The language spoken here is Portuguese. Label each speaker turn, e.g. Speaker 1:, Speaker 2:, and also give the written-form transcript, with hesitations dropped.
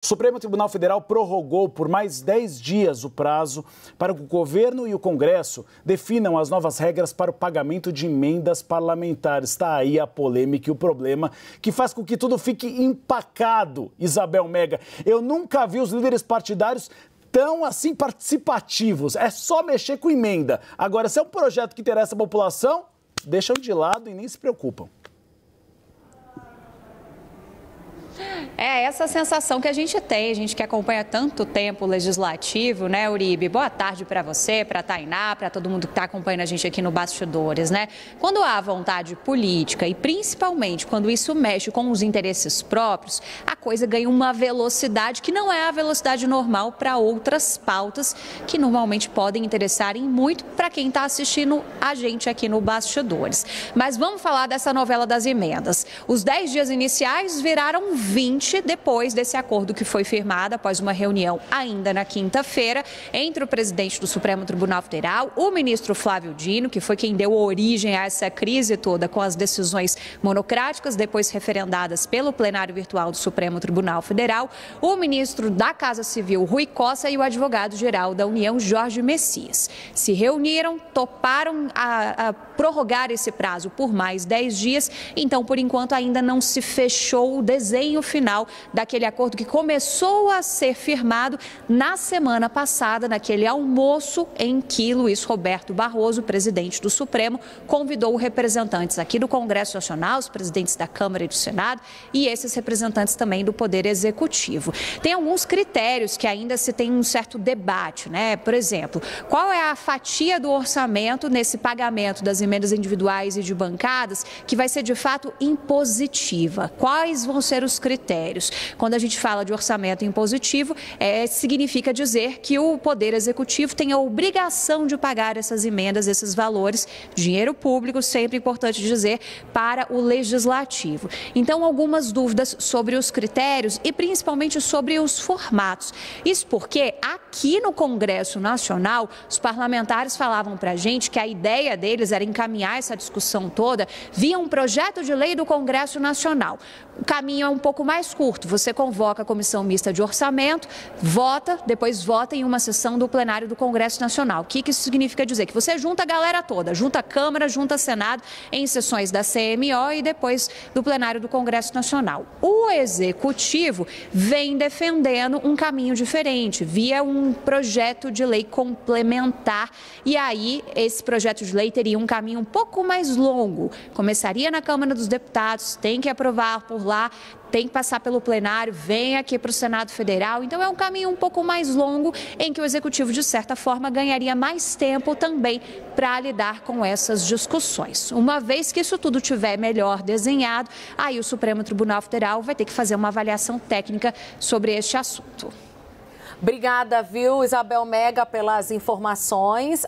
Speaker 1: O Supremo Tribunal Federal prorrogou por mais 10 dias o prazo para que o governo e o Congresso definam as novas regras para o pagamento de emendas parlamentares. Está aí a polêmica e o problema que faz com que tudo fique empacado, Isabel Mega. Eu nunca vi os líderes partidários tão assim participativos. É só mexer com emenda. Agora, se é um projeto que interessa a população, deixam de lado e nem se preocupam.
Speaker 2: É essa sensação que a gente tem, a gente que acompanha tanto tempo o legislativo, né, Uribe? Boa tarde para você, para a Tainá, para todo mundo que está acompanhando a gente aqui no Bastidores, né? Quando há vontade política e principalmente quando isso mexe com os interesses próprios, a coisa ganha uma velocidade que não é a velocidade normal para outras pautas que normalmente podem interessar em muito para quem está assistindo a gente aqui no Bastidores. Mas vamos falar dessa novela das emendas. Os 10 dias iniciais viraram 20 depois desse acordo que foi firmado após uma reunião ainda na quinta-feira entre o presidente do Supremo Tribunal Federal, o ministro Flávio Dino, que foi quem deu origem a essa crise toda com as decisões monocráticas depois referendadas pelo plenário virtual do Supremo Tribunal Federal, o ministro da Casa Civil, Rui Costa, e o advogado-geral da União, Jorge Messias. Se reuniram, toparam a prorrogar esse prazo por mais 10 dias, então, por enquanto, ainda não se fechou o desenho final daquele acordo que começou a ser firmado na semana passada, naquele almoço em que Luiz Roberto Barroso, presidente do Supremo, convidou representantes aqui do Congresso Nacional, os presidentes da Câmara e do Senado e esses representantes também do Poder Executivo. Tem alguns critérios que ainda se tem um certo debate, né? Por exemplo, qual é a fatia do orçamento nesse pagamento das emendas individuais e de bancadas que vai ser de fato impositiva? Quais vão ser os critérios? Quando a gente fala de orçamento impositivo, significa dizer que o Poder Executivo tem a obrigação de pagar essas emendas, esses valores, dinheiro público, sempre importante dizer, para o Legislativo. Então, algumas dúvidas sobre os critérios e principalmente sobre os formatos. Isso porque aqui no Congresso Nacional, os parlamentares falavam para a gente que a ideia deles era encaminhar essa discussão toda via um projeto de lei do Congresso Nacional. O caminho é um pouco mais curto. Você convoca a Comissão Mista de Orçamento, vota, depois vota em uma sessão do plenário do Congresso Nacional. O que isso significa dizer? Que você junta a galera toda, junta a Câmara, junta a Senado em sessões da CMO e depois do plenário do Congresso Nacional. O Executivo vem defendendo um caminho diferente, via um projeto de lei complementar. E aí, esse projeto de lei teria um caminho um pouco mais longo. Começaria na Câmara dos Deputados, tem que aprovar por lá, tem que passar pelo plenário, vem aqui para o Senado Federal. Então, é um caminho um pouco mais longo em que o Executivo, de certa forma, ganharia mais tempo também para lidar com essas discussões. Uma vez que isso tudo estiver melhor desenhado, aí o Supremo Tribunal Federal vai ter que fazer uma avaliação técnica sobre este assunto.
Speaker 3: Obrigada, viu, Isabel Mega, pelas informações.